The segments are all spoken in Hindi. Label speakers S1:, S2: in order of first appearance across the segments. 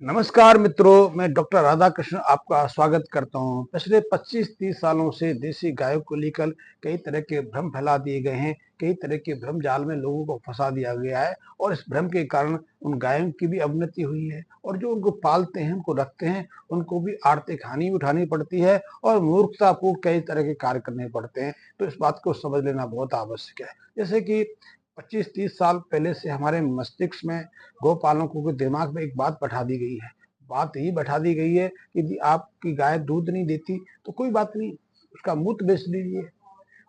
S1: नमस्कार मित्रों, मैं डॉक्टर राधाकृष्ण आपका स्वागत करता हूं। पिछले 25-30 सालों से देसी गायों को लेकर कई तरह के भ्रम फैला दिए गए हैं। कई तरह के भ्रम जाल में लोगों को फंसा दिया गया है और इस भ्रम के कारण उन गायों की भी अवनति हुई है और जो उनको पालते हैं, उनको रखते हैं, उनको भी आर्थिक हानि उठानी पड़ती है और मूर्खतापूर्ण कई तरह के कार्य करने पड़ते हैं। तो इस बात को समझ लेना बहुत आवश्यक है। जैसे कि 25-30 साल पहले से हमारे मस्तिष्क में गौपालकों के दिमाग में एक बात बैठा दी गई है। बात यही बैठा दी गई है कि यदि आपकी गाय दूध नहीं देती तो कोई बात नहीं, उसका मूत्र बेच लीजिए,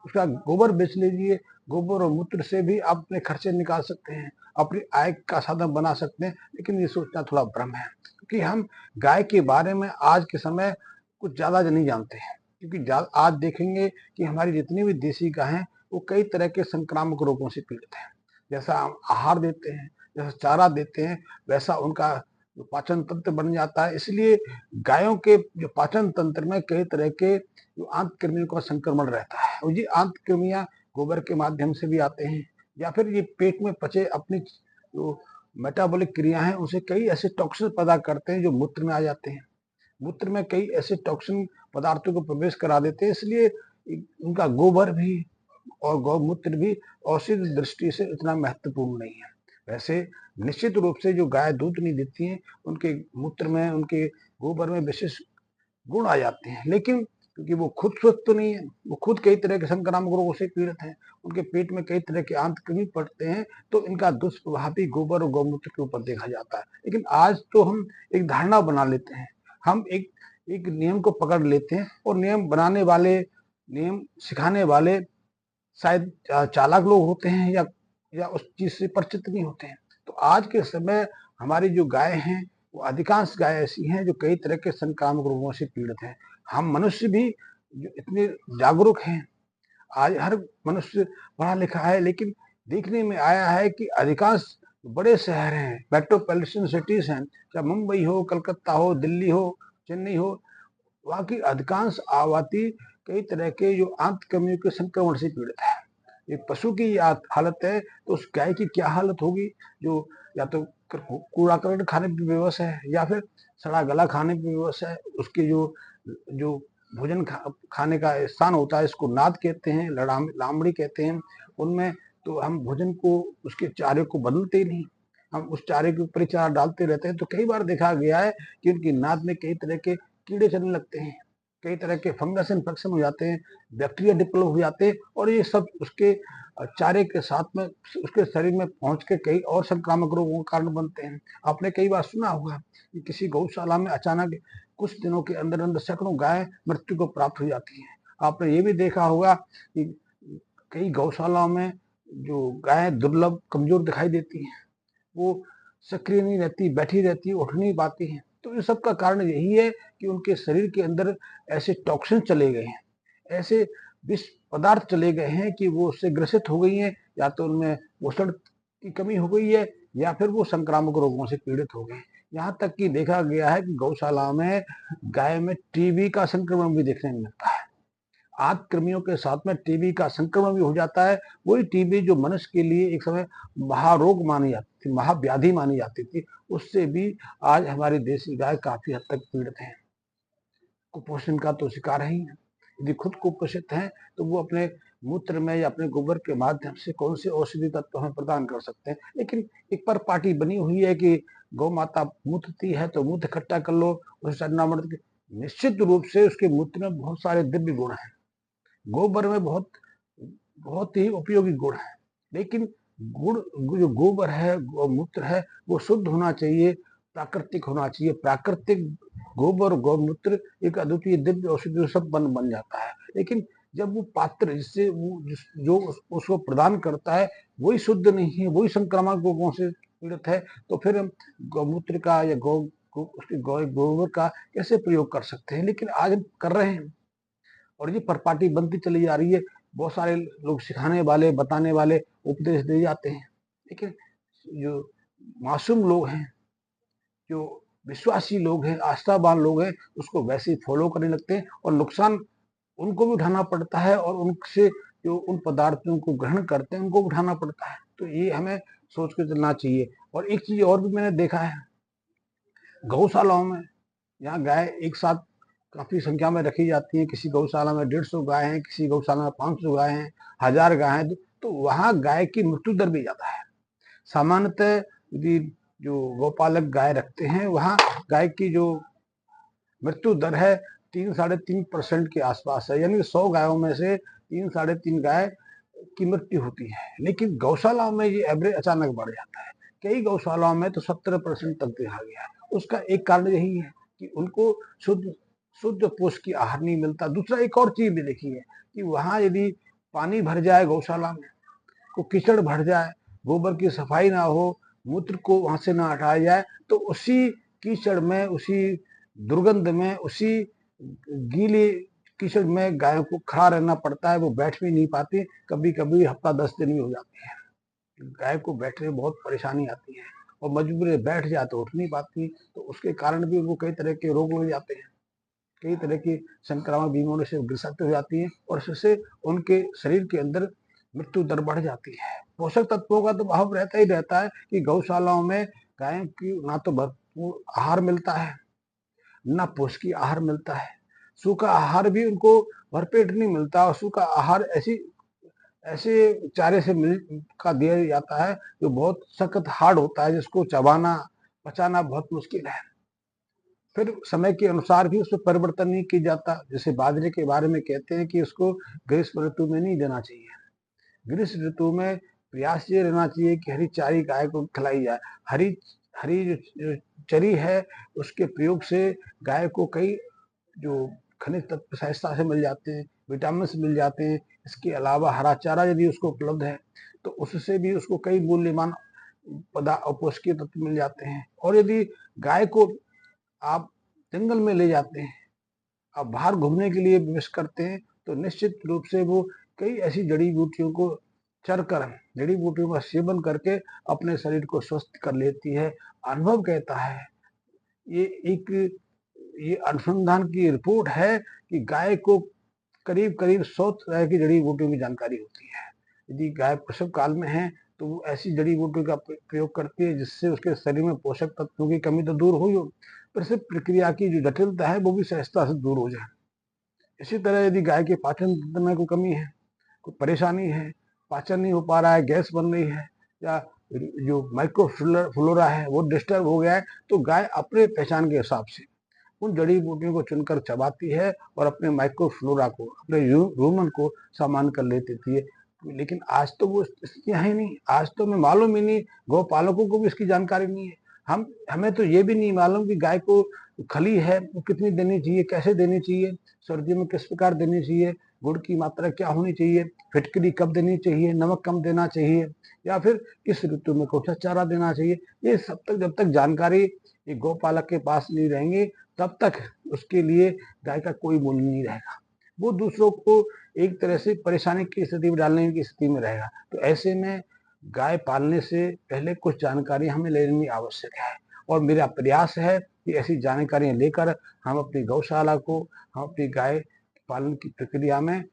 S1: उसका गोबर बेच लीजिए। गोबर और मूत्र से भी आप अपने खर्चे निकाल सकते हैं, अपनी आय का साधन बना सकते हैं। लेकिन ये सोचना थोड़ा भ्रम है, क्योंकि हम गाय के बारे में आज के समय कुछ ज्यादा नहीं जानते हैं। क्योंकि आज देखेंगे कि हमारी जितनी भी देसी गाय हैं वो कई तरह के संक्रामक रोगों से पीड़ित हैं। जैसा हम आहार देते हैं, जैसा चारा देते हैं, वैसा उनका जो पाचन तंत्र बन जाता है। इसलिए गायों के जो पाचन तंत्र में कई तरह के जो आंत कृमियों का संक्रमण रहता है और ये आंत कृमियां गोबर के माध्यम से भी आते हैं, या फिर ये पेट में पचे अपनी जो मेटाबॉलिक क्रिया है उनसे कई ऐसे टॉक्सिन पैदा करते हैं जो मूत्र में आ जाते हैं। मूत्र में कई ऐसे टॉक्सिन पदार्थों को प्रवेश करा देते हैं। इसलिए उनका गोबर भी और गौमूत्र भी औषधि दृष्टि से इतना महत्वपूर्ण नहीं है। वैसे निश्चित रूप से जो गाय दूध नहीं देती हैं उनके मूत्र में, उनके गोबर में विशेष गुण आ जाते हैं, लेकिन क्योंकि वो खुद स्वस्थ तो नहीं है, वो खुद कई तरह के संक्रामक रोगों से पीड़ित हैं, उनके पेट में कई तरह के आंत कृमि पड़ते हैं, तो इनका दुष्प्रभाव भी गोबर और गौमूत्र के ऊपर देखा जाता है। लेकिन आज तो हम एक धारणा बना लेते हैं, हम एक एक नियम को पकड़ लेते हैं और नियम बनाने वाले, नियम सिखाने वाले शायद चालाक लोग होते हैं या उस चीज से परिचित नहीं होते हैं। तो आज के समय हमारी जो गाय हैं वो अधिकांश गाय ऐसी हैं जो कई तरह के संक्रामक रोगों से पीड़ित हैं। हम मनुष्य भी जो इतने जागरूक हैं, आज हर मनुष्य पढ़ा लिखा है, लेकिन देखने में आया है कि अधिकांश बड़े शहर हैं, मेट्रोपॉलिटन सिटीज हैं, चाहे मुंबई हो, कलकत्ता हो, दिल्ली हो, चेन्नई हो, वहाँ की अधिकांश आबादी कई तरह के जो आंत कृमियों के संक्रमण से पीड़ित है। एक पशु की हालत है तो उस गाय की क्या हालत होगी, जो या तो कूड़ा करकट खाने पर विवश है या फिर सड़ा गला खाने पर विवश है। उसके जो जो भोजन खाने का स्थान होता है, इसको नाद कहते हैं, लामड़ी कहते हैं, उनमें तो हम भोजन को, उसके चारे को बदलते ही नहीं, हम उस चारे के ऊपर चारा डालते रहते हैं। तो कई बार देखा गया है कि उनकी नाद में कई तरह के कीड़े चलने लगते हैं, कई तरह के फंगस इन्फेक्शन हो जाते हैं, बैक्टीरिया डेवलप हो जाते हैं, और ये सब उसके चारे के साथ में उसके शरीर में पहुंच के कई और संक्रामक रोगों का कारण बनते हैं। आपने कई बार सुना होगा कि किसी गौशाला में अचानक कुछ दिनों के अंदर अंदर सैकड़ों गाय मृत्यु को प्राप्त हो जाती हैं। आपने ये भी देखा होगा कि कई गौशालाओं में जो गाय दुर्लभ कमजोर दिखाई देती हैं, वो सक्रिय नहीं रहती, बैठी रहती, उठ नहीं पाती हैं। तो इन सब का कारण यही है कि उनके शरीर के अंदर ऐसे टॉक्सिन चले गए हैं, ऐसे विष पदार्थ चले गए हैं कि वो उससे ग्रसित हो गई हैं, या तो उनमें पोषण की कमी हो गई है या फिर वो संक्रामक रोगों से पीड़ित हो गए। यहाँ तक कि देखा गया है कि गौशाला में गाय में टीबी का संक्रमण भी देखने में मिलता है। आंत कृमियों के साथ में टीबी का संक्रमण भी हो जाता है। वही टीबी जो मनुष्य के लिए एक समय महारोग मानी जाती थी, महाव्याधि मानी जाती थी, उससे भी आज हमारी देसी गाय काफी हद तक पीड़ित है। कुपोषण का तो शिकार है ही। यदि खुद कुपोषित हैं तो वो अपने मूत्र में या अपने गोबर के माध्यम से कौन से औषधि तत्व हमें प्रदान कर सकते हैं। लेकिन एक पर पार्टी बनी हुई है कि गौ माता मूत्रती है तो मूत्र इकट्ठा कर लो, उसे चन्ना मृत। निश्चित रूप से उसके मूत्र में बहुत सारे दिव्य गुण हैं, गोबर में बहुत बहुत ही उपयोगी गुण है, लेकिन गुण जो गोबर है, गौमूत्र है, वो शुद्ध होना चाहिए, प्राकृतिक होना चाहिए। प्राकृतिक गोबर और गौमूत्र एक अद्वितीय दिव्य औषधि सब बन जाता है। लेकिन जब वो पात्र जिससे वो जो उसको प्रदान करता है वही शुद्ध नहीं है, वही संक्रामक रोगों से पीड़ित है, तो फिर हम गौमूत्र का या उसके गोबर का कैसे प्रयोग कर सकते हैं। लेकिन आज हम कर रहे हैं और ये परपाटी बनती चली जा रही है। बहुत सारे लोग सिखाने वाले, बताने वाले, उपदेश दे जाते हैं, लेकिन जो मासूम लोग हैं, जो विश्वासी लोग हैं, आस्थावान लोग हैं, उसको वैसे ही फॉलो करने लगते हैं और नुकसान उनको भी उठाना पड़ता है और उनसे जो उन पदार्थों को ग्रहण करते हैं उनको उठाना पड़ता है। तो ये हमें सोच के चलना चाहिए। और एक चीज और भी मैंने देखा है, गौशालाओं में, यहाँ गाय एक साथ काफी संख्या में रखी जाती है, किसी गौशाला में 150 गाय हैं, किसी गौशाला में 500 गाय हैं, 1000 गाय हैं, तो वहाँ गाय की मृत्यु दर भी ज्यादा है। सामान्यतः यदि जो गौपालक गाय रखते हैं वहाँ गाय की जो मृत्यु दर है 3-3.5% के आसपास है, यानी 100 गायों में से 3-3.5 गाय की मृत्यु होती है। लेकिन गौशालाओं में ये एवरेज अचानक बढ़ जाता है, कई गौशालाओं में तो 70% तक देखा गया है। उसका एक कारण यही है कि उनको शुद्ध शुद्ध पौष्टिक आहार नहीं मिलता। दूसरा एक और चीज भी देखी है कि वहां यदि पानी भर जाए गौशाला में, को कीचड़ भर जाए, गोबर की सफाई ना हो, मूत्र को वहां से ना हटाया जाए, तो उसी कीचड़ में, उसी दुर्गंध में, उसी गीले कीचड़ में गायों को खड़ा रहना पड़ता है। वो बैठ भी नहीं पाती, कभी कभी हफ्ता 10 दिन भी हो जाती है। गाय को बैठने में बहुत परेशानी आती है और मजबूरी बैठ जाए तो उठ नहीं पाती, तो उसके कारण भी उनको कई तरह के रोग लग जाते हैं, कई तरह की संक्रामक बीमारियों से ग्रसित हो जाती है और इससे उनके शरीर के अंदर मृत्यु दर बढ़ जाती है। पोषक तत्वों का तो अभाव रहता ही रहता है कि गौशालाओं में गायों की ना तो भरपूर आहार मिलता है, ना पौष्टिक आहार मिलता है। सूखा आहार भी उनको भरपेट नहीं मिलता, और सूखा आहार ऐसी ऐसे चारे से मिल का दिया जाता है जो बहुत सख्त हार्ड होता है, जिसको चबाना पचाना बहुत मुश्किल है। फिर समय के अनुसार भी उसमें परिवर्तन नहीं किया जाता। जैसे बाजरे के बारे में कहते हैं कि उसको ग्रीष्म ऋतु में नहीं देना चाहिए। ग्रीष्म ऋतु में प्रयास ये रहना चाहिए कि हरी चारी गाय को खिलाई जाए। हरी हरी जो चरी है उसके प्रयोग से गाय को कई जो खनिज तत्व सहजता से मिल जाते हैं, विटामिन मिल जाते हैं। इसके अलावा हरा चारा यदि उसको उपलब्ध है तो उससे भी उसको कई मूल्यवान पदार्थ और पौष्टिक तत्व मिल जाते हैं। और यदि गाय को आप जंगल में ले जाते हैं, आप बाहर घूमने के लिए विश करते हैं, तो निश्चित रूप से वो कई ऐसी जड़ी बूटियों को चरकर, जड़ी बूटियों का सेवन करके अपने शरीर को स्वस्थ कर लेती है। अनुभव कहता है, ये एक ये अनुसंधान की रिपोर्ट है कि गाय को करीब करीब 100 तरह की जड़ी बूटियों की जानकारी होती है। यदि गाय प्रसव काल में है तो वो ऐसी जड़ी बूटियों का प्रयोग करती है जिससे उसके शरीर में पोषक तत्वों की कमी तो दूर हुई हो, प्रसव प्रक्रिया की जो जटिलता है वो भी सहजता से दूर हो जाए। इसी तरह यदि गाय के पाचन तंत्र में कोई कमी है, कोई परेशानी है, पाचन नहीं हो पा रहा है, गैस बन रही है, या जो माइक्रो फ्लोरा है वो डिस्टर्ब हो गया है, तो गाय अपने पहचान के हिसाब से उन जड़ी बूटियों को चुनकर चबाती है और अपने माइक्रो फ्लोरा को, अपने ह्यूमन को सामान कर लेती है। लेकिन आज तो वो स्थितियां है नहीं, आज तो हमें मालूम ही नहीं, गौपालकों को भी इसकी जानकारी नहीं है। हमें तो ये भी नहीं मालूम कि गाय को खली है वो कितनी देनी चाहिए, कैसे देनी चाहिए, सर्दियों में किस प्रकार देनी चाहिए, गुड़ की मात्रा क्या होनी चाहिए, फिटकरी कब देनी चाहिए, नमक कम देना चाहिए, या फिर किस ऋतु में कौन सा चारा देना चाहिए। ये सब तक जब तक जानकारी एक गौपालक के पास नहीं रहेंगे तब तक उसके लिए गाय का कोई मूल्य नहीं रहेगा। वो दूसरों को एक तरह से परेशानी की स्थिति में डालने की स्थिति में रहेगा। तो ऐसे में गाय पालने से पहले कुछ जानकारी हमें लेनी आवश्यक है, और मेरा प्रयास है कि ऐसी जानकारियां लेकर हम अपनी गौशाला को, हम अपनी गाय पालन की प्रक्रिया में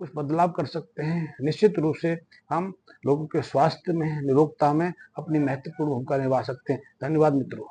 S1: कुछ बदलाव कर सकते हैं। निश्चित रूप से हम लोगों के स्वास्थ्य में, निरोगता में अपनी महत्वपूर्ण भूमिका निभा सकते हैं। धन्यवाद मित्रों।